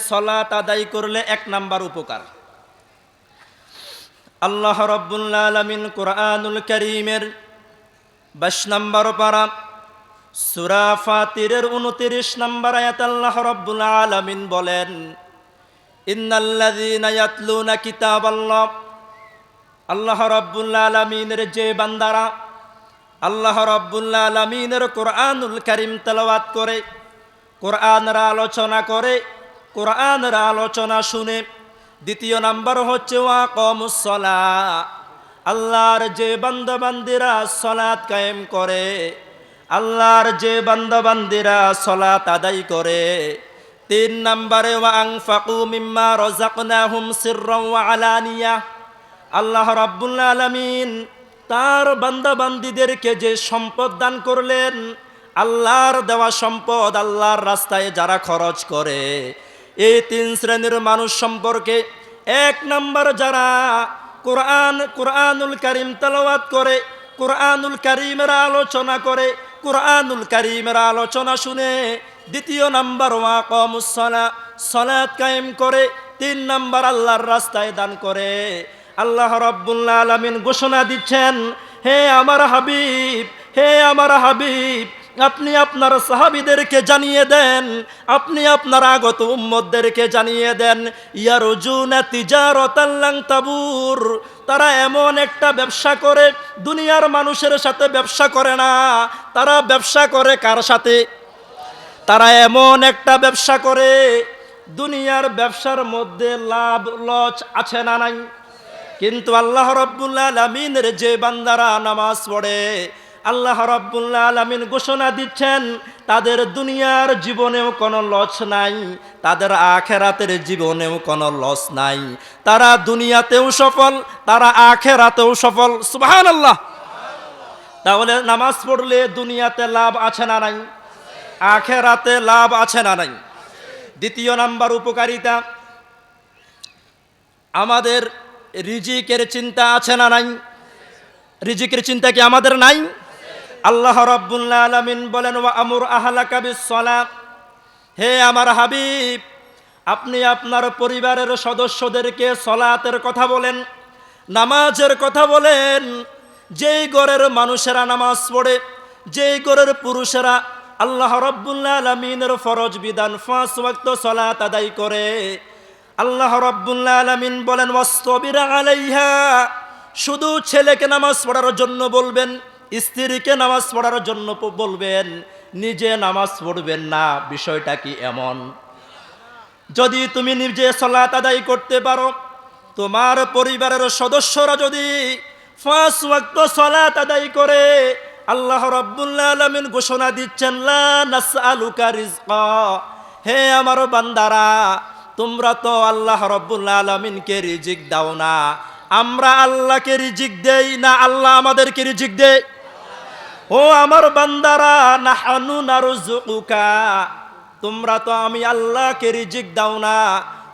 সালাত আদায় করলে এক নাম্বার উপকার। আল্লাহ রাব্বুল আলামিন কুরআনুল কারীমের 22 নম্বর পারা সূরা ফাতিরের 29 নম্বর আয়াত আল্লাহ রাব্বুল আলামিন বলেন, ইন্নাল্লাযীনা ইয়াতলুনা কিতাবাল্লাহ, আল্লাহ রাব্বুল আলামিনের যে বান্দারা আল্লাহ রাব্বুল আলামিনের কুরআনুল কারীম তেলাওয়াত করে, কোরআনের আলোচনা করে, কোরআনের আলোচনা শুনে। দ্বিতীয় নাম্বার হচ্ছে ওয়াকামুস সালাহ, আল্লাহর যে বান্দা বান্দিরা সালাত কায়েম করে, আল্লাহর যে বান্দা বান্দিরা সালাত আদায় করে। তিন নম্বরে ওয়া আনফাকু মিম্মা রাযাকনাহুম সিররাও ওয়া আলানিয়া, আল্লাহ রাব্বুল আলামিন তার বান্দা বান্দিদেরকে যে সম্পদ দান করলেন, আল্লাহর দেওয়া সম্পদ আল্লাহর রাস্তায় যারা খরচ করে, এই তিন শ্রেণীর মানুষ সম্পর্কে এক নম্বর যারা কুরআনুল কারীম তেলাওয়াত করে, কুরআনুল কারীমের আলোচনা করে, কুরআনুল কারীমের আলোচনা শুনে। দ্বিতীয় নাম্বার ওয়াকামুস সালাহ, সালাত কায়েম করে। তিন নাম্বার আল্লাহর রাস্তায় দান করে। আল্লাহ রাব্বুল আলামিন ঘোষণা দিচ্ছেন, হে আমার হাবিব, হে আমার হাবিব, আপনি আপনার সাহাবীদেরকে জানিয়ে দেন, আপনি আপনার আগত উম্মতদেরকে জানিয়ে দেন, ইয়ারজুনা তিজারাতান লান তাবুর, তারা এমন একটা ব্যবসা করে, দুনিয়ার মানুষের সাথে ব্যবসা করে না, তারা ব্যবসা করে কার সাথে? তারা এমন একটা ব্যবসা করে, দুনিয়ার ব্যবসার মধ্যে লাভ লস আছে না নাই? কিন্তু আল্লাহ রাব্বুল আলামিনের যে বান্দারা নামাজ পড়ে, আল্লাহ রাব্বুল আলামিন ঘোষণা দিচ্ছেন তাদের দুনিয়ার জীবনেও কোনো লস নাই, তাদের আখিরাতের জীবনেও কোনো লস নাই। তারা দুনিয়াতেও সফল, তারা আখিরাতেও সফল। সুবহানাল্লাহ। তাহলে নামাজ পড়লে দুনিয়াতে লাভ আছে না নাই? আখিরাতে লাভ আছে না নাই? দ্বিতীয় নাম্বার উপকারিতা, আমাদের রিজিকের চিন্তা আছে না নাই? রিজিকের চিন্তা কি আমাদের নাই? আল্লাহ রাব্বুল আলামিন বলেন, ওয়া আমুর আহলাকা বিস-সালাহ, হে আমার হাবিব, আপনি আপনার পরিবারের সদস্যদেরকে সালাতের কথা বলেন, নামাজের কথা বলেন। যেই ঘরের মানুষেরা নামাজ পড়ে, যেই ঘরের পুরুষেরা আল্লাহ রাব্বুল আলামিনের ফরজ বিধান 5 ওয়াক্ত সালাত আদায় করে, আল্লাহ রাব্বুল আলামিন বলেন, ওয়াসতাবির আলাইহা, শুধু ছেলেকে নামাজ পড়ার জন্য বলবেন, স্ত্রীকে নামাজ পড়ার জন্য বলবেন, নিজে নামাজ পড়বেন না। বিষয়টা কি এমন? যদি তুমি নিজে সালাত আদায় করতে পারো, তোমার পরিবারের সদস্যরা যদি 5 ওয়াক্ত সালাত আদায় করে, আল্লাহ রাব্বুল আলামিন ঘোষণা দিচ্ছেন, লা নাসআলুকা রিজকা, হে আমার বান্দারা, তোমরা তো আল্লাহ রাব্বুল আলামিনকে রিজিক দাও না, আমরা আল্লাহকে রিজিক দেই না, আল্লাহ আমাদেরকে রিজিক দেয়। ও আমার বান্দারা, নাহনু নারযুকুকা, তোমরা তো আমি আল্লাহকে রিজিক দাও না,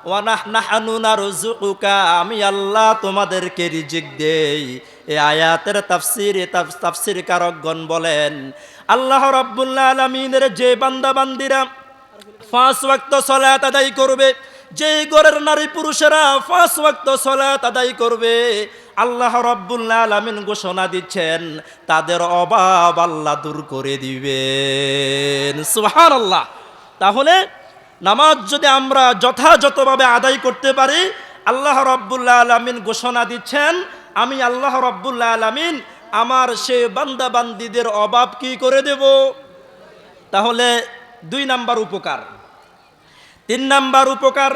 ওয়া নাহনু নারযুকুকা, আমি আল্লাহ তোমাদেরকে রিজিক দেই। এই আয়াতের তাফসীর কারকগণ বলেন, আল্লাহ রাব্বুল আলামিনের যে বান্দা বান্দিরা 5 ওয়াক্ত সালাত আদায় করবে, যেই ঘরের নারী পুরুষেরা 5 ওয়াক্ত সালাত আদায় করবে, আল্লাহ রাব্বুল আলামিন ঘোষণা দিচ্ছেন তাদের অভাব আল্লাহ দূর করে দিবেন। সুবহানাল্লাহ। তাহলে নামাজ যদি আমরা যথাযথভাবে আদায় করতে পারি, আল্লাহ রাব্বুল আলামিন ঘোষণা দিচ্ছেন, আমি আল্লাহ রাব্বুল আলামিন আমার সেই বান্দা বান্দীদের অভাব কি করে দেব। তাহলে 2 নাম্বার উপকার। 3 নাম্বার উপকার,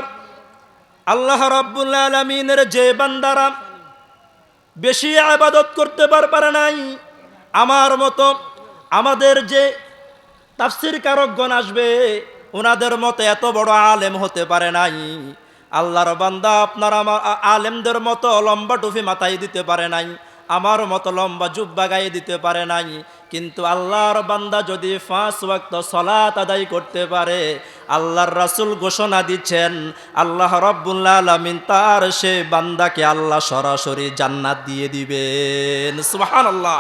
আল্লাহ রাব্বুল আলামিনের যে বান্দারা বেশি ইবাদত করতে পারে নাই, আমার মতো আমাদের যে তাফসীর কারকগণ আসবে, ওনাদের মতো এত বড় আলেম হতে পারে নাই, আল্লাহর বান্দা আপনার আমার আলেমদের মতো লম্বা টুপি মাথায় দিতে পারে নাই, আমার মতো লম্বা জুব্বা গায়ে দিতে পারে নাই, কিন্তু আল্লাহর বান্দা যদি 5 ওয়াক্ত সালাত আদায় করতে পারে, আল্লাহর রাসূল ঘোষণা দিচ্ছেন আল্লাহ রাব্বুল আলামিন তার সে বান্দাকে আল্লাহ সরাসরি জান্নাত দিয়ে দিবেন। সুবহানাল্লাহ।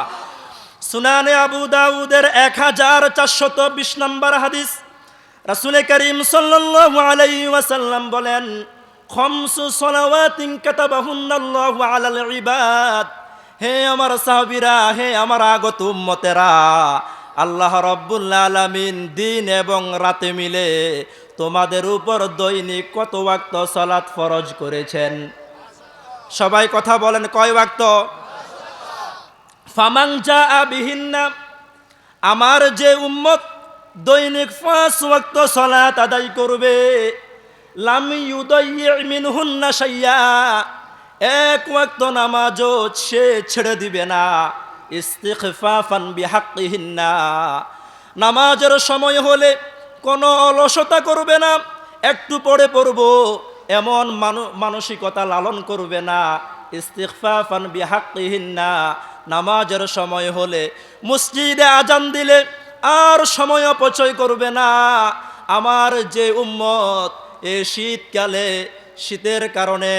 সুনানে আবু দাউদের 1420 নম্বর হাদিস, রাসূল করিম সাল্লাল্লাহু আলাইহি ওয়াসাল্লাম বলেন, খামসু সালাওয়াতিন কাতাবাহুন্নাল্লাহু আলাল ইবাদ। হে আমার সাহাবীরা, হে আমার আগত উম্মতেরা, আল্লাহ রাব্বুল আলামিন দিন এবং রাতে মিলে তোমাদের উপর দৈনিক কত ওয়াক্ত সালাত ফরজ করেছেন? সবাই কথা বলেন, কয় ওয়াক্ত? ফামান জাআ বিহিন্না, আমার যে উম্মত দৈনিক 5 ওয়াক্ত সালাত আদায় করবে, লাম ইউদাইয়্যি মিনহুন্না শাইয়্যা, এক ওয়াক্ত নামাজও সে ছেড়ে দিবে না, ইস্তিগফাফান বিহাক্কিহিন্না, নামাজের সময় হলে কোনো অলসতা করবে না, একটু পরে পড়ব এমন মানসিকতা লালন করবে না, ইস্তিগফাফান বিহাক্কিহিন্না, নামাজের সময় হলে মসজিদে আজান দিলে আর সময় অপচয় করবে না। আমার যে উম্মত এই শীতকালে শীতের কারণে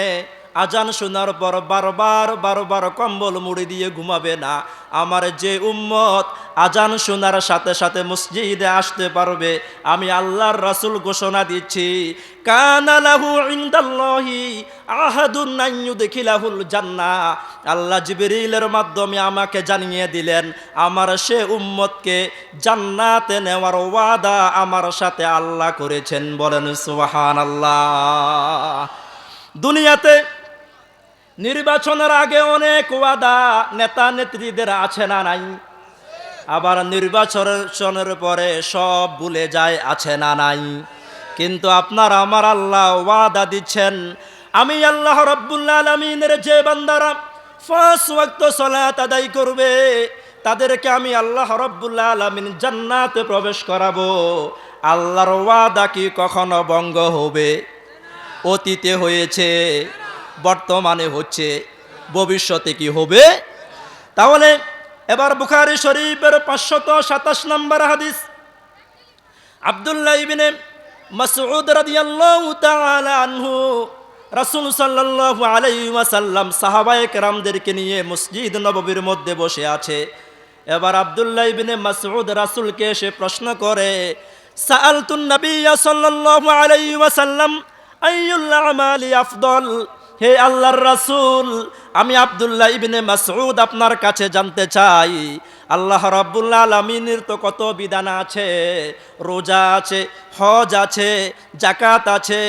আজান শোনার পর বারবার কম্বল মুড়ি দিয়ে ঘুমাবে না, আমার যে উম্মত আজান শোনার সাথে সাথে মসজিদে আসতে পারবে, আমি আল্লাহর রাসূল ঘোষণা দিচ্ছি, কানা লাহু ইনদাল্লাহি আহাদুন আন ইউদখিলাহুল জান্নাহ। আল্লাহ জিবরিলের মাধ্যমে আমাকে জানিয়ে দিলেন, আমার সে উম্মতকে জান্নাতে নেওয়ার ওয়াদা আমার সাথে আল্লাহ করেছেন। বলেন সুবহানাল্লাহ। দুনিয়াতে নির্বাচনের আগে অনেক ওয়াদা নেতা নেত্রীদের আছে না নাই? আবার নির্বাচনের পরে সব ভুলে যায়, আছে না নাই? কিন্তু আপনার আমার আল্লাহ ওয়াদা দিচ্ছেন, আমি আল্লাহ রাব্বুল আলামিনের যে বান্দারা 5 ওয়াক্ত সালাত আদায় করবে তাদেরকে আমি আল্লাহ রাব্বুল আলামিন জান্নাতে প্রবেশ করাবো। আল্লাহর ওয়াদা কি কখনো ভঙ্গ হবে? অতীতে হয়েছে, বর্তমানে হচ্ছে, ভবিষ্যতে কি হবে? তাহলে এবার বুখারী শরীফের 527 নম্বর হাদিস, আব্দুল্লাহ ইবনে মাসউদ রাদিয়াল্লাহু তাআলা আনহু, রাসূল সাল্লাল্লাহু আলাইহি ওয়াসাল্লাম সাহাবায়ে কেরামদেরকে নিয়ে মসজিদ নববীর মধ্যে বসে আছে। এবার আব্দুল্লাহ ইবনে মাসউদ রাসূলকে এসে প্রশ্ন করে, সাআলতুন নবিয়্য সাল্লাল্লাহু আলাইহি ওয়াসাল্লাম আইয়ুল আমালি আফদল। হে আল্লাহর রাসূল, আমি আব্দুল্লাহ ইবনে মাসউদ আপনার কাছে জানতে চাই, আল্লাহ রাব্বুল আলামিনের তো কত বিধান আছে, রোজা আছে, হজ আছে, যাকাত আছে,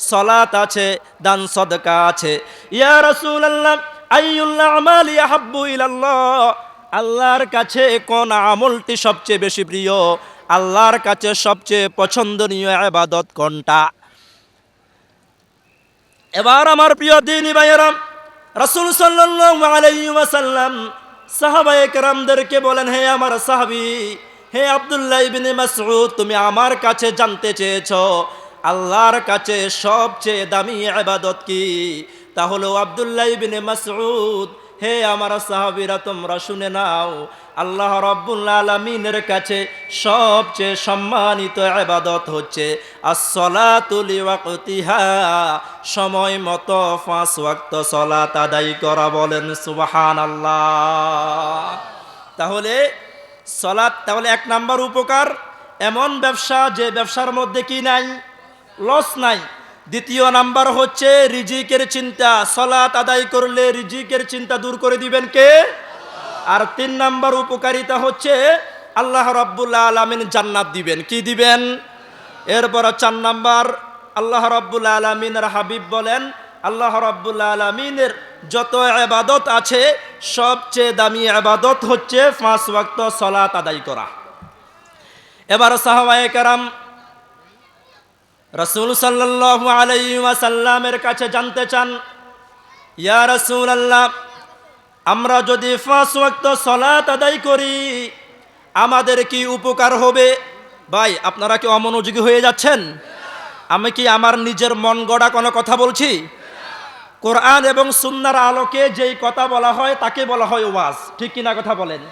সালাত আছে, দান সদকা আছে। ইয়া রাসূলুল্লাহ, আইয়ুল আমালি আহাব্বু ইলাল্লাহ, আল্লাহর কাছে কোন আমলটি সবচেয়ে বেশি প্রিয়, আল্লাহর কাছে সবচেয়ে পছন্দনীয় ইবাদত কোনটা? এবার আমার প্রিয় দ্বীনী ভাইয়েরা, রাসূল সাল্লাল্লাহু আলাইহি ওয়াসাল্লাম সাহাবায়ে কেরামদেরকে বলেন, হে আমার সাহাবী, হে আব্দুল্লাহ ইবনে মাসউদ, তুমি আমার কাছে জানতে চেয়েছো আল্লাহর কাছে সবচেয়ে দামি ইবাদত কি? তাহলে আব্দুল্লাহ ইবনে মাসউদ, হে আমার সাহাবীরা, তোমরা শুনে নাও, আল্লাহ রাব্বুল আলামিনের কাছে সবচেয়ে সম্মানিত ইবাদত হচ্ছে as-সালাতু লিওয়াক্তিহা, সময় মতো 5 ওয়াক্ত সালাত আদায় করা। বলেন সুবহানাল্লাহ। তাহলে সালাত, তাহলে 1 নাম্বার উপকার, এমন ব্যবসা যে ব্যবসার মধ্যে কি নাই? লস নাই। 2 নাম্বার হচ্ছে রিজিকের চিন্তা, সালাত আদায় করলে রিজিকের চিন্তা দূর করে দিবেন কে? আর 3 নাম্বার উপকারিতা হচ্ছে আল্লাহ রাব্বুল আলামিন জান্নাত দিবেন। কি দিবেন? এরপর 4 নাম্বার, আল্লাহ রাব্বুল আলামিনের হাবিব বলেন, আল্লাহ রাব্বুল আলামিনের যত ইবাদত আছে সবচেয়ে দামি ইবাদত হচ্ছে 5 ওয়াক্ত সালাত আদায় করা। এবার সাহাবায়ে কেরাম রাসূল সাল্লাল্লাহু আলাইহি ওয়াসাল্লামের কাছে জানতে চান, ইয়া রাসূলুল্লাহ, আমরা যদি 5 ওয়াক্ত সালাত আদায় করি আমাদের কি উপকার হবে? ভাই, আপনারা কি অমনোযোগী হয়ে যাচ্ছেন? আমি কি আমার নিজের মন গড়া কোনো কথা বলছি? কোরআন এবং সুন্নাহর আলোকে যেই কথা বলা হয় তাকে বলা হয় ওয়াজ, ঠিক কিনা কথা বলেন?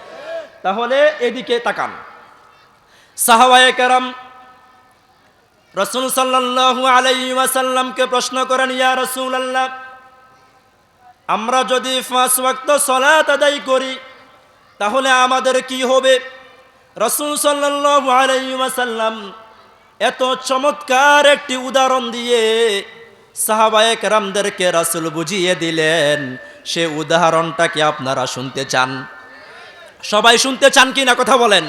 তাহলে এদিকে তাকান। সাহাবায়ে কেরাম রাসূল সাল্লাল্লাহু আলাইহি ওয়াসাল্লামকে প্রশ্ন করেন, ইয়া রাসূলুল্লাহ, আমরা যদি 5 ওয়াক্ত সালাত আদায় করি তাহলে আমাদের কি হবে? রাসূল সাল্লাল্লাহু আলাইহি ওয়াসাল্লাম এত চমৎকার একটি উদাহরণ দিয়ে সাহাবায়ে কেরামদেরকে রাসূল বুঝিয়ে দিলেন। সে উদাহরণটা কি আপনারা শুনতে চান? সবাই শুনতে চান কি না কথা বলেন?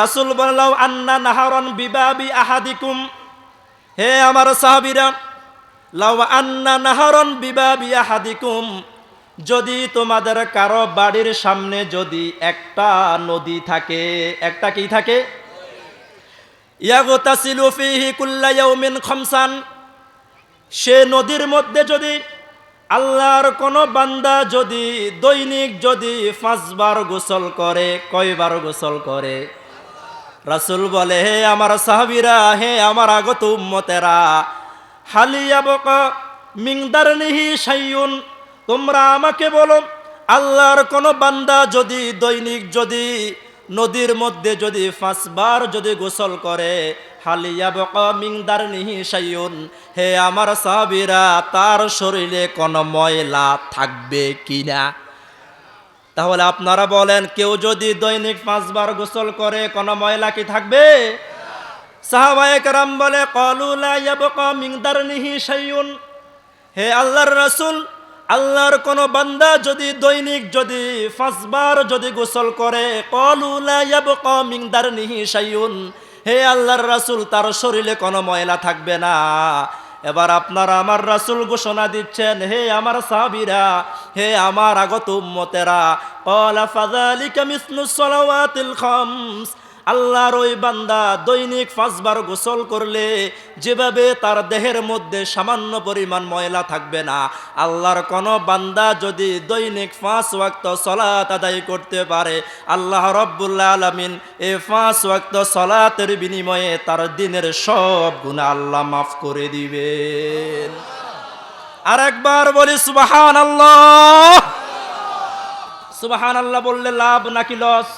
রাসূল বললেন, আন্না নাহারান বিবাবি আহাদিকুম, হে আমার সাহাবীরা, লাউ আন্না নাহারান বিবাবি আহাদিকুম, যদি তোমাদের কারো বাড়ির সামনে যদি একটা নদী থাকে, একটা কি থাকে, ইয়াগতাসিলু ফীহি কুল্লা ইয়াউমিন খামসান, সে নদীর মধ্যে যদি আল্লাহর কোন বান্দা যদি দৈনিক যদি 5 বার গোসল করে, কয়বার গোসল করে? রাসূল বলে, হে আমার সাহাবীরা, হে আমার আগত উম্মতেরা, হালিয়াবকা মিন দারনিহি শাইউন, তোমরা আমাকে বলো, আল্লাহর কোন বান্দা যদি দৈনিক যদি নদীর মধ্যে যদি 5 বার যদি গোসল করে, হালিয়াবকা মিন দারনিহি শাইউন, হে আমার সাহাবীরা, তার শরীরে কোনো ময়লা থাকবে কিনা? তাহলে আপনারা বলেন, কেউ যদি দৈনিক 5 বার গোসল করে কোনো ময়লা কি থাকবে? সাহাবায়ে কেরাম বলে, ক্বালু লা ইয়াবকা মিন দারনিহি শাইউন, হে আল্লাহর রাসূল, আল্লাহর কোন বান্দা যদি দৈনিক যদি 5 বার যদি গোসল করে, ক্বালু লা ইয়াবকা মিন দারনিহি শাইউন, হে আল্লাহর রাসূল, তার শরীরে কোনো ময়লা থাকবে না। এবার আপনারা আমার রাসূল ঘোষণা দিচ্ছেন, হে আমার সাহাবীরা, হে আমার আগত উম্মতেরা, ক্বালা ফাযালিকা মিসলুস সালাওয়াতিল খামস, আল্লাহর ওই বান্দা দৈনিক 5 বার গোসল করলে যেভাবে তার দেহের মধ্যে সামান্য পরিমাণ ময়লা থাকবে না, আল্লাহর কোন বান্দা যদি দৈনিক 5 ওয়াক্ত সালাত আদায় করতে পারে, আল্লাহ রাব্বুল আলামিন এই 5 ওয়াক্ত সালাতের বিনিময়ে তার দিনের সব গুনাহ আল্লাহ মাফ করে দিবেন। আরেকবার বলি সুবহানাল্লাহ। সুবহানাল্লাহ বললে লাভ নাকি লস?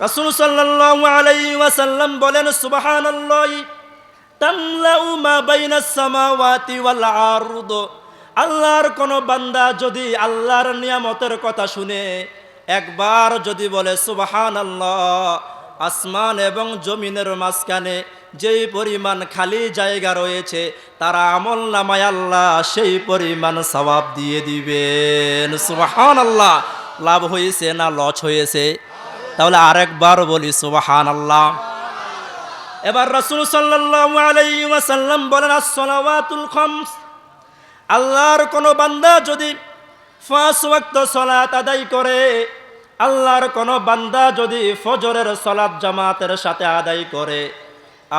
রাসূল সাল্লাল্লাহু আলাইহি ওয়াসাল্লাম বলেন, সুবহানাল্লাহি তামলাউ মা বাইনাস সামাওয়াতি ওয়াল আরদ, আল্লাহর কোন বান্দা যদি আল্লাহর নিয়ামতের কথা শুনে একবার যদি বলে সুবহানাল্লাহ, আসমান এবং জমিনের মাঝখানে যেই পরিমাণ খালি জায়গা রয়েছে তার আমল নামায় আল্লাহ সেই পরিমাণ সওয়াব দিয়ে দিবেন। সুবহানাল্লাহ। লাভ হয়েছে না লস হয়েছে? তাহলে আরেকবার বলি সুবহানাল্লাহ। এবার রাসূল সাল্লাল্লাহু আলাইহি ওয়াসাল্লাম বলেন, আস-সালাওয়াতুল খামস, আল্লাহর কোন বান্দা যদি 5 ওয়াক্ত সালাত আদায় করে, আল্লাহর কোন বান্দা যদি ফজরের সালাত জামাতের সাথে আদায় করে,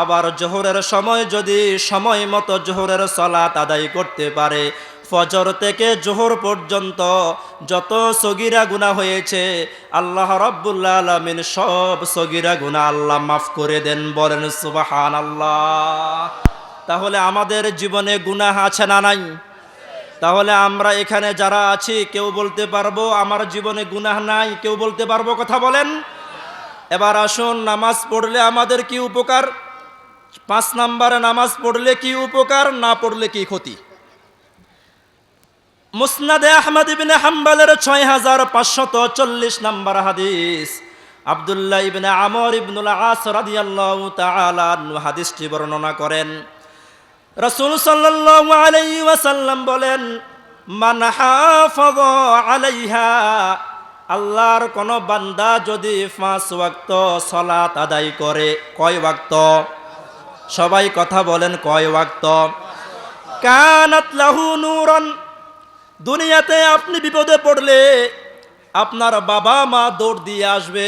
আবার জোহরের সময় যদি সময় মতো জোহরের সালাত আদায় করতে পারে, ফজর থেকে জোহর পর্যন্ত যত সগীরা গুনাহ হয়েছে আল্লাহ রাব্বুল আলামিন সব সগীরা গুনাহ আল্লাহ মাফ করে দেন। বলেন সুবহানাল্লাহ। তাহলে আমাদের জীবনে গুনাহ আছে না নাই? তাহলে আমরা এখানে যারা আছি কেউ বলতে পারবো আমার জীবনে গুনাহ নাই? কেউ বলতে পারবো? কথা বলেন। এবার আসুন, নামাজ পড়লে আমাদের কি উপকার? 5 নম্বরে নামাজ পড়লে কি উপকার, না পড়লে কি ক্ষতি? মুসনাদে আহমদ ইবনে হাম্বলের 6540 নম্বর হাদিস, আব্দুল্লাহ ইবনে আমর ইবনুল আস রাদিয়াল্লাহু তাআলা আনহু হাদিসটি বর্ণনা করেন। রাসূল সাল্লাল্লাহু আলাইহি ওয়াসাল্লাম বলেন, মান হাফাযা আলাইহা, আল্লাহর কোন বান্দা যদি 5 ওয়াক্ত সালাত আদায় করে, কয় ওয়াক্ত? সবাই কথা বলেন, কয় ওয়াক্ত? কানাত লাহু নূরান, দুনিয়াতে আপনি বিপদে পড়লে আপনার বাবা মা দৌড় দিয়ে আসবে।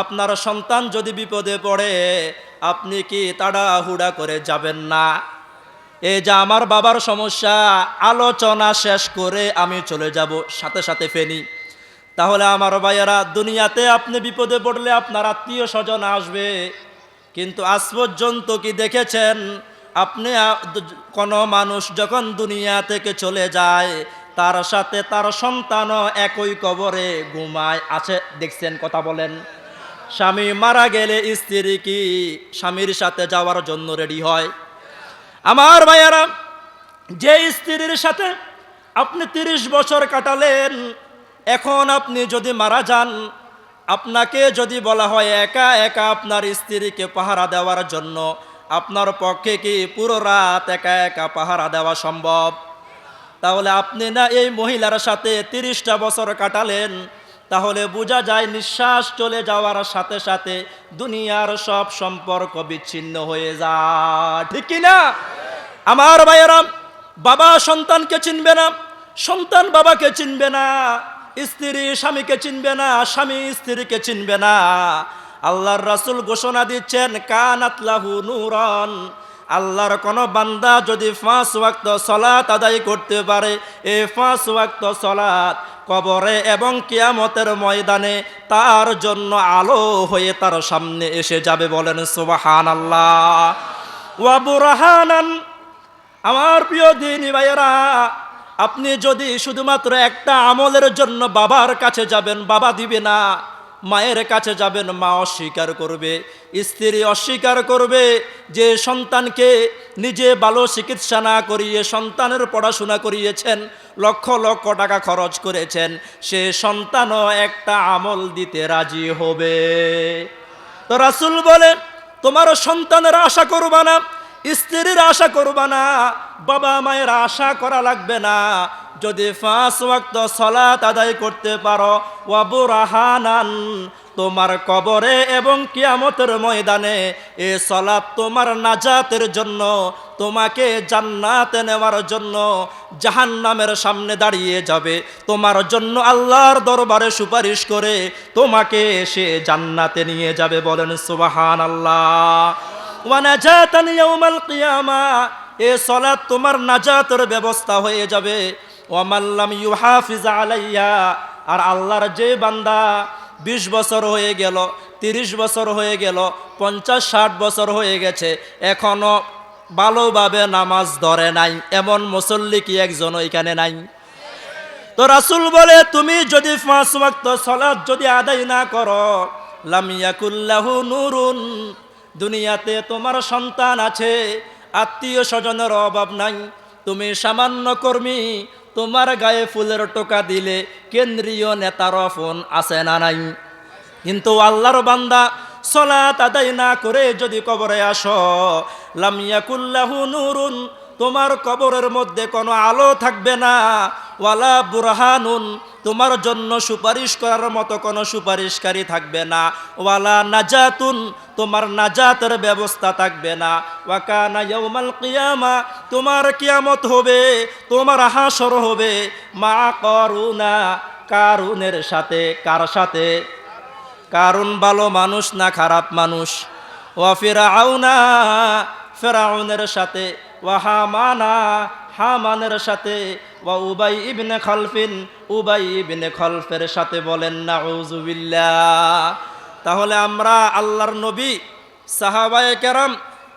আপনার সন্তান যদি বিপদে পড়ে আপনি কি তাড়াহুড়া করে যাবেন না? এই যে আমার বাবার সমস্যা, আলোচনা শেষ করে আমি চলে যাব সাথে সাথে ফেনি। তাহলে আমার ভাইয়েরা, দুনিয়াতে আপনি বিপদে পড়লে আপনার আত্মীয় স্বজন আসবে, কিন্তু আজ পর্যন্ত কি দেখেছেন আপনি কোনো মানুষ যখন দুনিয়া থেকে চলে যায় তার সাথে তার সন্তানও একই কবরে ঘুমায় আছে? দেখছেন? কথা বলেন। স্বামী মারা গেলে স্ত্রী কি স্বামীর সাথে যাওয়ার জন্য রেডি হয়? আমার ভাইয়ারা, যে স্ত্রীর সাথে আপনি 30 বছর কাটালেন, এখন আপনি যদি মারা যান আপনাকে যদি বলা হয় একা একা আপনার স্ত্রীকে পাহারা দেওয়ার জন্য, আপনার পক্ষে কি পুরো রাত একা একা পাহারা দেওয়া সম্ভব? তাহলে আপনি না এই মহিলার সাথে 30টা বছর কাটালেন, তাহলে বোঝা যায় নিঃশ্বাস চলে যাওয়ার সাথে সাথে দুনিয়ার সব সম্পর্ক বিচ্ছিন্ন হয়ে যায়, ঠিক কি না? আমার ভাইয়েরা, বাবা সন্তানকে চিনবে না, সন্তান বাবাকে চিনবে না, স্ত্রী স্বামীকে চিনবে না, স্বামী স্ত্রীকে চিনবে না। আল্লাহর রাসূল ঘোষণা দিচ্ছেন কানাত লাহু নূরান, আল্লাহর কোন বান্দা যদি 5 ওয়াক্ত সালাত আদায় করতে পারে, এই 5 ওয়াক্ত সালাত কবরে এবং কিয়ামতের ময়দানে তার জন্য আলো হয়ে তার সামনে এসে যাবে। বলেন সুবহানাল্লাহ ওয়া বুরহানান। আমার প্রিয় দিনী ভাইয়েরা, আপনি যদি শুধুমাত্র একটা আমলের জন্য বাবার কাছে যাবেন, বাবা দিবে না, মায়ের কাছে যাবেন, মা অস্বীকার করবে, স্ত্রী অস্বীকার করবে, যে সন্তানকে নিজে ভালো চিকিৎসা না করিয়ে সন্তানের পড়াশোনা করিয়েছেন, লক্ষ লক্ষ টাকা খরচ করেছেন, সে সন্তানও একটা আমল দিতে রাজি হবে। তো রাসূল বলেন তোমার সন্তানের আশা করবা না, স্ত্রীর আশা করবা না, বাবা মায়ের আশা করা লাগবে না। যদি 5 ওয়াক্ত সালাত আদায় করতে পারো, ওয়া বুরহানান, তোমার কবরে এবং কিয়ামতের ময়দানে এই সালাত তোমার নাজাতের জন্য, তোমাকে জান্নাতে নেওয়ার জন্য, জাহান্নামের সামনে দাঁড়িয়ে যাবে, তোমার জন্য আল্লাহর দরবারে সুপারিশ করে তোমাকে সে জান্নাতে নিয়ে যাবে। বলেন সুবহানাল্লাহ ওয়া নাজাতান ইয়াউমাল কিয়ামা, এই সালাত তোমার নাজাতের ব্যবস্থা হয়ে যাবে। ওয়া মাল্লাম ইউহাফিজ আলাইয়া, আর আল্লাহর যে বান্দা 20 বছর হয়ে গেল, 30 বছর হয়ে গেল, 50-60 বছর হয়ে গেছে, এখনো ভালোভাবে নামাজ ধরে নাই, এমন মুসল্লি কি একজন এখানে নাই? তো রাসূল বলে তুমি যদি 5 ওয়াক্ত সালাত যদি আদায় না করো, লাম ইয়াকুল্লাহু নূরুন, দুনিয়াতে তোমার সন্তান আছে, আত্মীয় স্বজনের অভাব নাই, তুমি সামান্য কর্মী, তোমার গায়ে ফুলের টোকা দিলে কেন্দ্রীয় নেতার ফোন আছে না নাই? কিন্তু আল্লাহর বান্দা সালাত আদায় না করে যদি কবরে আসো, লাম ইয়াকুল্লাহু নূরুন, তোমার কবরের মধ্যে কোনো আলো থাকবে না, ওয়ালা বুরহানুন, তোমার জন্য সুপারিশ করার মতো কোনো সুপারিশকারী থাকবে না, ওয়ালা নাজাতুন, তোমার নাজাতের ব্যবস্থা থাকবে না, ওয়া কানা ইয়াউমাল কিয়ামা, তোমার কিয়ামত হবে, তোমার হাসর হবে মা কারুনা, কারুনের সাথে। কার সাথে? কারুন ভালো মানুষ না খারাপ মানুষ? ওয়া ফিরআউনা, ফিরআউনের সাথে, ওয়া হামানা, হামানের সাথে, ওয়া উবাই ইবনে খালফিন, উবাই ইবনে খালফের সাথে। বলেন নাউযুবিল্লাহ। তাহলে আমরা আল্লাহর নবী, সাহাবায়ে কেরাম,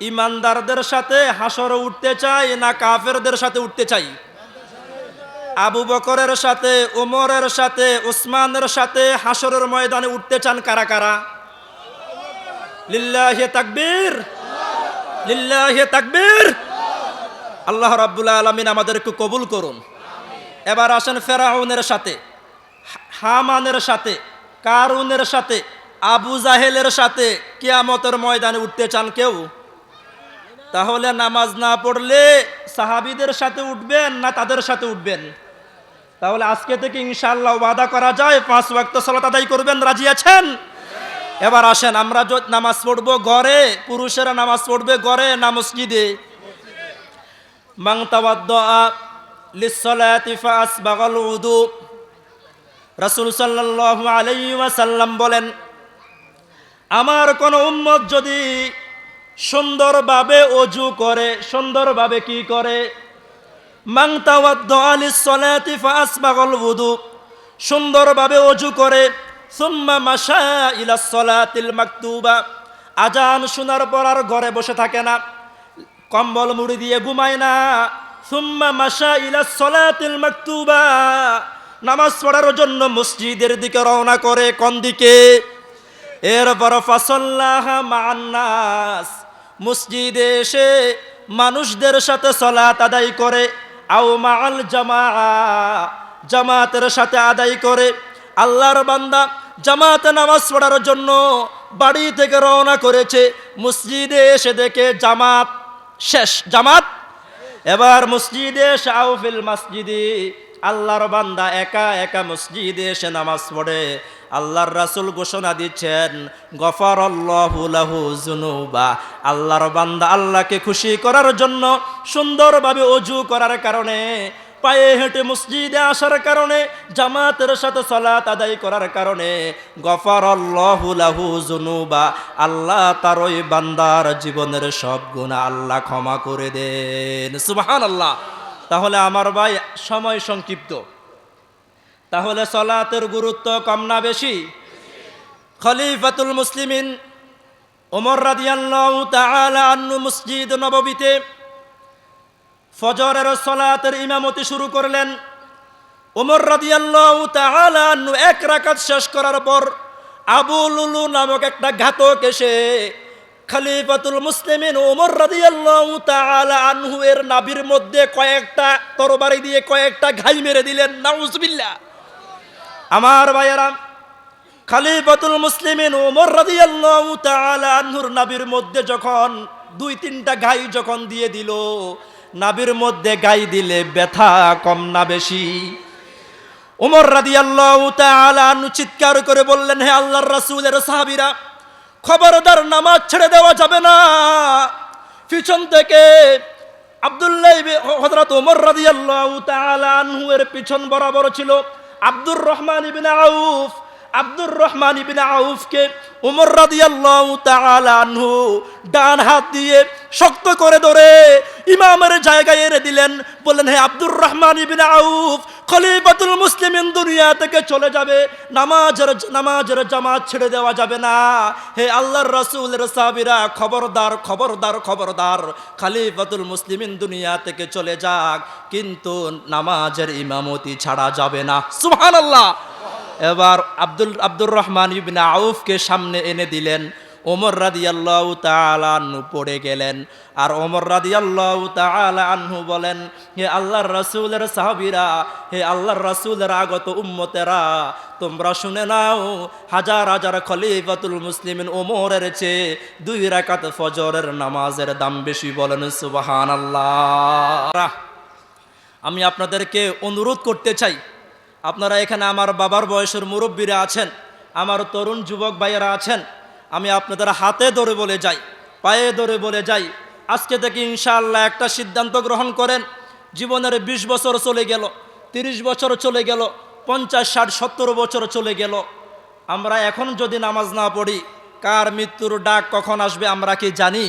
ইমানদারদের সাথে হাসরে উঠতে চাই না কাফেরদের সাথে উঠতে চাই? আবু বকরের সাথে, ওমরের সাথে, উসমানের সাথে হাসরের ময়দানে উঠতে চান কারা কারা? লিল্লাহি তাকবীর, লিল্লাহি তাকবীর। আল্লাহ রাব্বুল আলামিন আমাদেরকে কবুল করুন। এবার আসেন ফেরাউনের সাথে, হামানের সাথে, কারুনের সাথে, আবু জাহেলের সাথে কিয়ামতের ময়দানে উঠতে চান কেউ? তাহলে নামাজ না পড়লে সাহাবীদের সাথে উঠবেন না তাদের সাথে উঠবেন? তাহলে আজকে থেকে ইনশাআল্লাহ ওয়াদা করা যায় 5 ওয়াক্ত সালাত আদায় করবেন, রাজি আছেন? এবার আসেন আমরা নামাজ পড়বো ঘরে, পুরুষেরা নামাজ পড়বে ঘরে না মসজিদে? মান তাওয়াদ্দা লিস-সালাতি ফাসবাগাল উযু, রাসূল সাল্লাল্লাহু আলাইহি ওয়াসাল্লাম বলেন, আমার কোন উম্মত যদি সুন্দরভাবে ওযু করে, সুন্দরভাবে কি করে? মান তাওয়াদ্দা লিস-সালাতি ফাসবাগাল উযু, সুন্দরভাবে ওযু করে, সুম্মা মাশা ইলাস-সালাতিল মাকতুবা, আজান শোনার পর আর ঘরে বসে থাকে না, কম্বল মুড়ি দিয়ে ঘুমায় না, সুম্মা মাশা ইলাস-সালাতিল মাকতুবা, নামাজ পড়ার জন্য মসজিদের দিকে রওনা করে। কোন দিকে? এরপর ফাসাল্লাহা মা'আন নাস, মসজিদে এসে মানুষদের সাথে সালাত আদায় করে, আও মা'আল জামাআ, জামাতের সাথে আদায় করে। আল্লাহর বান্দা জামাতে নামাজ পড়ার জন্য বাড়ি থেকে রওনা করেছে, মসজিদে এসে দেখে জামাত শেষ, জামাত। এবার মসজিদে এসে আউফিল মসজিদে, আল্লাহর বান্দা একা একা মসজিদে এসে নামাজ পড়ে। আল্লাহর রাসূল ঘোষণা দিচ্ছেন, গফারাল্লাহু লাহু যুনুবা। আল্লাহর বান্দা আল্লাহকে খুশি করার জন্য সুন্দরভাবে ওযু করার কারণে, পায়ে হেঁটে মসজিদে আসার কারণে, জামাতের সাথে সালাত আদায় করার কারণে, গফারাল্লাহু লাহু যুনুবা, আল্লাহ তার ওই বান্দার জীবনের সব গুনাহ আল্লাহ ক্ষমা করে দেন। সুবহানাল্লাহ। তাহলে আমার ভাই, সময় সংক্ষিপ্ত, তাহলে সালাতের গুরুত্ব কম না বেশি? খলিফাতুল মুসলিমিন ওমর রাদিয়াল্লাহু তাআলা আনহু মসজিদ নববীতে ফজরের সালাতের ইমামতি শুরু করলেন। ওমর রাদিয়াল্লাহু তাআলা আনহু এক রাকাত শেষ করার পর আবু লুলু নামক একটা ঘাতক এসে খলিফাতুল মুসলিমিন ওমর রাদিয়াল্লাহু তাআলা আনহু এর নাভির মধ্যে কয়েকটা তরবারি দিয়ে কয়েকটা ঘাই মেরে দিলেন। নাউজুবিল্লাহ। আমার ভাইয়েরা, খলিফাতুল মুসলিমিন ওমর রাদিয়াল্লাহু তাআলা আনহুর নাভির মধ্যে যখন 2-3টা ঘাই যখন দিয়ে দিল, নাভির মধ্যে গাই দিলে ব্যথা কম না বেশি? ওমর রাদিয়াল্লাহু তাআলা আনহু চিৎকার করে বললেন, হে আল্লাহর রাসূলের সাহাবীরা, খবরদার, নামাজ ছেড়ে দেওয়া যাবে না। পিছন থেকে আব্দুল্লাহ হযরত ওমর রাদিয়াল্লাহু তাআলা আনহু এর পিছন বরাবর ছিল আব্দুর রহমান ইবনে আউফ। আব্দুর রহমান ইবনে আউফকে ওমর রাদিয়াল্লাহু তাআলা আনহু ডান হাত দিয়ে শক্ত করে ধরে ইমামের জায়গায় এনে দিলেন। বললেন, হে আব্দুর রহমান ইবনে আউফ, খলিফাতুল মুসলিমিন দুনিয়া থেকে চলে যাবে, নামাজের জামাত ছেড়ে দেওয়া যাবে না। হে আল্লাহর রাসূলের সাহাবীরা, খবরদার খবরদার খবরদার, খলিফাতুল মুসলিমিন দুনিয়া থেকে চলে যাক, কিন্তু নামাজের ইমামতি ছাড়া যাবে না। সুবহানাল্লাহ। এবার আব্দুর রহমান ইবনে আউফকে সামনে এনে দিলেন। ওমর রাদিয়াল্লাহু তাআলা আনহু পড়ে গেলেন। আর ওমর রাদিয়াল্লাহু তাআলা আনহু বলেন, হে আল্লাহর রাসূলের সাহাবীরা, হে আল্লাহর রাসূলের আগত উম্মতেরা, তোমরা শুনে নাও, হাজার হাজার খলিফাতুল মুসলিমিন ওমরের চেয়ে 2 রাকাত ফজরের নামাজের দাম বেশি। বলেন সুবহানাল্লাহ। আমি আপনাদেরকে অনুরোধ করতে চাই, আপনারা এখানে আমার বাবার বয়সের মুরব্বীরা আছেন, আমার তরুণ যুবক ভাইয়েরা আছেন, আমি আপনাদের হাতে ধরে বলে যাই, পায়ে ধরে বলে যাই, আজকে থেকে ইনশাআল্লাহ একটা সিদ্ধান্ত গ্রহণ করেন। জীবনের 20 বছর চলে গেল, 30 বছর চলে গেল, 50, 60, 70 বছর চলে গেল, আমরা এখন যদি নামাজ না পড়ি, কার মৃত্যুর ডাক কখন আসবে আমরা কি জানি?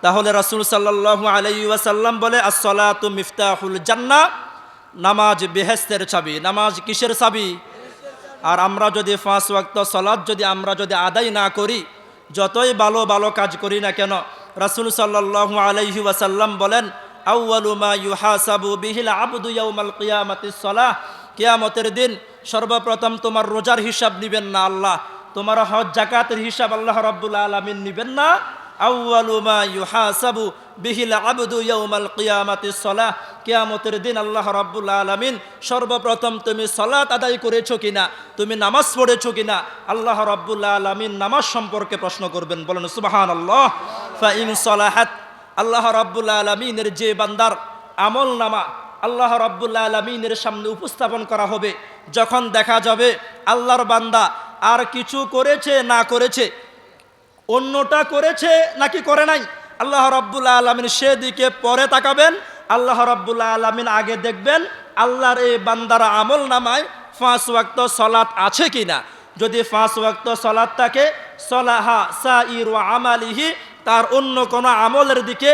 তাহলে রাসূল সাল্লাল্লাহু আলাইহি ওয়াসাল্লাম বলে, আস-সালাতু মিফতাহুল জান্নাহ, নামাজ বেহেশতের চাবি। নামাজ কিসের চাবি? আর আমরা যদি 5 ওয়াক্ত সালাত আমরা যদি আদায় না করি, যতই ভালো ভালো কাজ করি না কেন, রাসূল সাল্লাল্লাহু আলাইহি ওয়াসাল্লাম বলেন, আউয়ালু মা ইউহাসাবু বিহিল আবদু ইয়াউমাল কিয়ামাতিস সালাহ। কিয়ামতের দিন সর্বপ্রথম তোমার রোজার হিসাব নেবেন না আল্লাহ, তোমার হজ যাকাতের হিসাব আল্লাহ রাব্বুল আলামিন নেবেন না। আউয়ালু মা ইউহাসাবু বিহিল আবদু ইয়াউমাল কিয়ামাতিস সালাহ। কিয়ামতের দিন আল্লাহ রাব্বুল আলামিন সর্বপ্রথম তুমি সালাত আদায় করেছো কিনা, তুমি নামাজ পড়েছো কিনা, আল্লাহ রাব্বুল আলামিন নামাজ সম্পর্কে প্রশ্ন করবেন। বলেন সুবহানাল্লাহ। ফা ইন সালাহাত, আল্লাহ রাব্বুল আলামিনের যে বান্দার আমল নামা আল্লাহ রাব্বুল আলামিনের সামনে উপস্থাপন করা হবে, যখন দেখা যাবে আল্লাহর বান্দা আর কিছু করেছে না করেছে, অন্যটা করেছে নাকি করে নাই, আল্লাহ রাব্বুল আলামিন সেদিকে পরে তাকাবেন, আল্লাহ রাব্বুল আলামিন আগে দেখবেন আল্লাহর এই বান্দার আমল নামায় 5 ওয়াক্ত সালাত আছে কিনা। যদি 5 ওয়াক্ত সালাত থাকে, সালাহা সাইরু আমালিহি, তার অন্য কোনো আমলের দিকে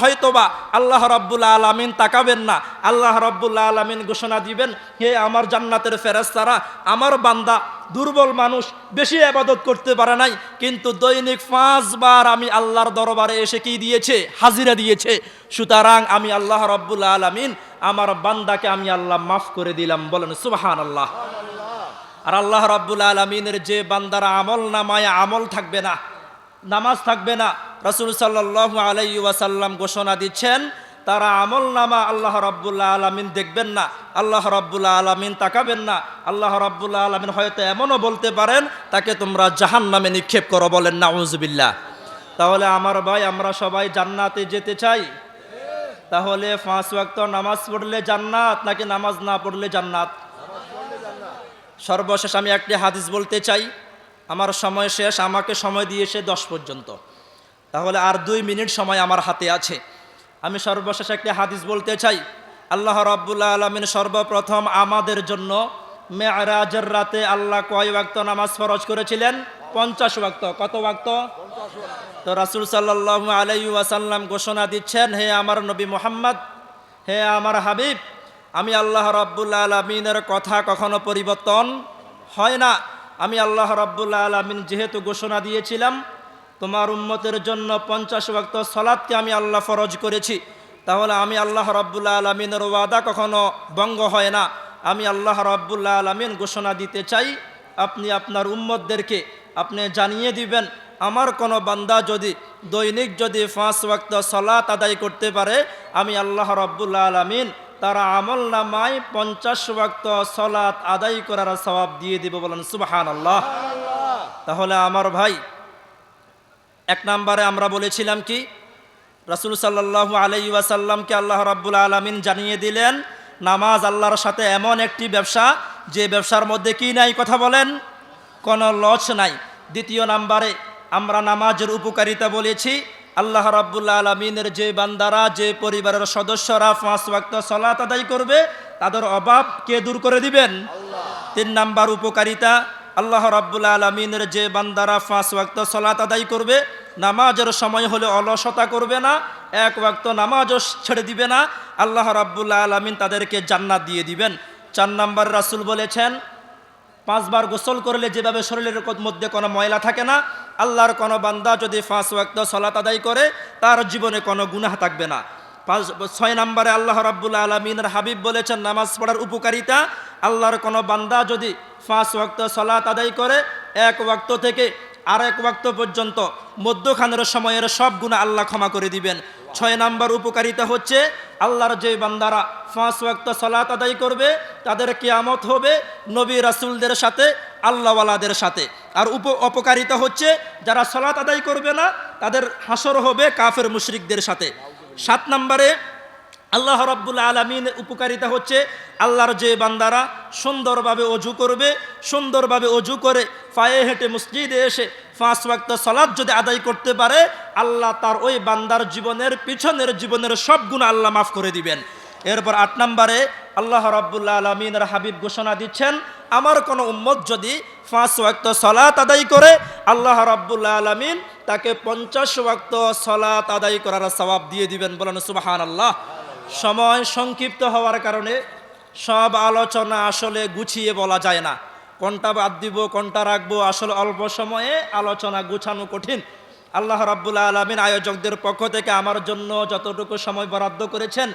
হয়তোবা আল্লাহ রাব্বুল আলামিন তাকাবেন না। আল্লাহ রাব্বুল আলামিন ঘোষণা দিবেন, হে আমার জান্নাতের ফেরেশতারা, আমার বান্দা দুর্বল মানুষ, বেশি ইবাদত করতে পারে নাই, কিন্তু দৈনিক 5 বার আমি আল্লাহর দরবারে এসে কি দিয়েছে? হাজিরা দিয়েছে। সুতরাং আমি আল্লাহ রাব্বুল আলামিন আমার বান্দাকে আমি আল্লাহ মাফ করে দিলাম। বলেন সুবহানাল্লাহ। আর আল্লাহ রাব্বুল আলামিনের যে বান্দারা আমল নামায় আমল থাকবে না, নামাজ থাকবে না, রাসূল সাল্লাল্লাহু আলাইহি ওয়াসাল্লাম ঘোষণা দিচ্ছেন, তারা আমল নামা আল্লাহ রাব্বুল আলামিন দেখবেন না, আল্লাহ রাব্বুল আলামিন তাকাবেন না। আল্লাহ রাব্বুল আলামিন হয়তো এমনও বলতে পারেন তাকে তোমরা জাহান্নামে নিক্ষেপ করো, বলেন নাউজুবিল্লাহ। তাহলে আমার ভাই, আমরা সবাই জান্নাতে যেতে চাই। তাহলে 5 ওয়াক্ত নামাজ পড়লে জান্নাত নাকি নামাজ না পড়লে জান্নাত? সর্বশেষ আমি একটি হাদিস বলতে চাই, আমার সময় শেষ, আমাকে সময় দিয়েছে 10 পর্যন্ত, তাহলে আর 2 মিনিট সময় আমার হাতে আছে। আমি সর্বশেষ একটি হাদিস বলতে চাই। আল্লাহ রাব্বুল আলামিন সর্বপ্রথম আমাদের জন্য মেরাজের রাতে আল্লাহ কয় ওয়াক্ত নামাজ ফরজ করেছিলেন? 50 ওয়াক্ত। কত ওয়াক্ত? তো রাসূল সাল্লাল্লাহু আলাইহি ওয়াসাল্লাম ঘোষণা দিচ্ছেন, হে আমার নবী মুহাম্মদ, হে আমার হাবিব, আমি আল্লাহ রাব্বুল আলামিনের কথা কখনো পরিবর্তন হয় না। আমি আল্লাহ রাব্বুল আলামিন যেহেতু ঘোষণা দিয়েছিলাম তোমার উম্মতের জন্য 50 ওয়াক্ত সালাতকে আমি আল্লাহ ফরজ করেছি, তাহলে আমি আল্লাহ রাব্বুল আলামিনের ওয়াদা কখনো ভঙ্গ হয় না। আমি আল্লাহ রাব্বুল আলামিন ঘোষণা দিতে চাই, আপনি আপনার উম্মতদেরকে আপনি জানিয়ে দিবেন, আমার কোনো বান্দা যদি দৈনিক যদি 5 ওয়াক্ত সালাত আদায় করতে পারে, আমি আল্লাহ রাব্বুল আলামিন তারা আমল নামায় 50 ওয়াক্ত সালাত আদায় করার সওয়াব দিয়ে দিব, বলেন সুবহানাল্লাহ। তাহলে আমার ভাই, 1 নম্বরে আমরা বলেছিলাম কি, রাসূল সাল্লাল্লাহু আলাইহি ওয়াসাল্লামকে আল্লাহ রাব্বুল আলামিন জানিয়ে দিলেন নামাজ আল্লাহর সাথে এমন একটি ব্যবসা যে ব্যবসার মধ্যে কি নাই, কথা বলেন, কোনো লস নাই। 2 নম্বরে আমরা নামাজের উপকারিতা বলেছি। আল্লাহ রাব্বুল আলামিনের যে বান্দারা, যে পরিবারের সদস্যরা 5 ওয়াক্ত সালাত আদায় করবে, তাদের অভাব কে দূর করে দিবেন? আল্লাহ। 3 নম্বর উপকারিতা, আল্লাহ রাব্বুল আলামিনের যে বান্দারা 5 ওয়াক্ত সালাত আদায় করবে, নামাজের সময় হলে অলসতা করবে না, 1 ওয়াক্ত নামাজও ছেড়ে দিবে না, আল্লাহ রাব্বুল আলামিন তাদেরকে জান্নাত দিয়ে দিবেন। 4 নম্বর রাসূল বলেছেন 5 বার গোসল করলে যেভাবে শরীরের মধ্যে কোনো ময়লা থাকে না, আল্লাহর কোনো বান্দা যদি 5 ওয়াক্ত সালাত আদায় করে তার জীবনে কোনো গুনাহ থাকবে না। 6 নম্বরে আল্লাহ রাব্বুল আলামিনের হাবিব বলেছেন নামাজ পড়ার উপকারিতা, আল্লাহর কোনো বান্দা যদি 5 ওয়াক্ত সালাত আদায় করে 1 ওয়াক্ত থেকে আরেক ওয়াক্ত পর্যন্ত মধ্যখানের সময়ের সব গুনাহ আল্লাহ ক্ষমা করে দিবেন। 6 নম্বর উপকারিতা হচ্ছে আল্লাহর যে বান্দারা 5 ওয়াক্ত সালাত আদায় করবে তাদের কিয়ামত হবে নবী রাসূলদের সাথে, আল্লাহওয়ালাদের সাথে। আর অপকারিতা হচ্ছে যারা সালাত আদায় করবে না তাদের হাসর হবে কাফের মুশরিকদের সাথে। 7 নম্বরে আল্লাহ রাব্বুল আলামিনের উপকারিতা হচ্ছে আল্লাহর যে বান্দারা সুন্দরভাবে অজু করবে, সুন্দরভাবে অজু করে পায়ে হেঁটে মসজিদে এসে 5 ওয়াক্ত সালাত যদি আদায় করতে পারে, আল্লাহ তার ওই বান্দার জীবনের পিছনের জীবনের সব গুনাহ আল্লাহ মাফ করে দিবেন। এরপর 8 নম্বরে আল্লাহ রাব্বুল আলামিনের হাবিব ঘোষণা দিচ্ছেন, আমার কোনো উম্মত যদি 5 ওয়াক্ত সালাত আদায় করে, আল্লাহ রাব্বুল আলামিন তাকে 50 ওয়াক্ত সালাত আদায় করার সওয়াব দিয়ে দিবেন, বলেন সুবহানাল্লাহ। সময় সংক্ষিপ্ত হওয়ার কারণে সব আলোচনা আসলে গুছিয়ে বলা যায় না, কোনটা বাদ দিব কোনটা রাখবো, আসলে অল্প সময়ে আলোচনা গুছানো কঠিন। আল্লাহ রাব্বুল আলামিন আয়োজকদের পক্ষ থেকে আমার জন্য যতটুকু সময় বরাদ্দ করেছেন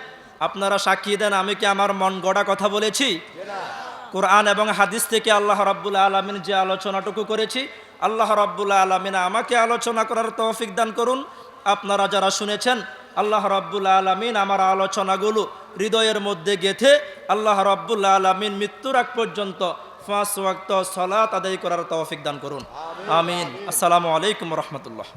আপনারা সাক্ষী দেন, আমি কি আমার মন গড়া কথা বলেছি? কোরআন এবং হাদিস থেকে আল্লাহ রাব্বুল আলামিন যে আলোচনাটুকু করেছি, আল্লাহ রাব্বুল আলামিন আমাকে আলোচনা করার তৌফিক দান করুন। আপনারা যারা শুনেছেন আল্লাহ রাব্বুল আলামিন আমার আলোচনাগুলো হৃদয়ের মধ্যে গেঁথে আল্লাহ রাব্বুল আলামিন মৃত্যুর আগ পর্যন্ত 5 ওয়াক্ত সালাত আদায় করার তৌফিক দান করুন, আমিন। আসসালামু আলাইকুম ওয়া রাহমাতুল্লাহ।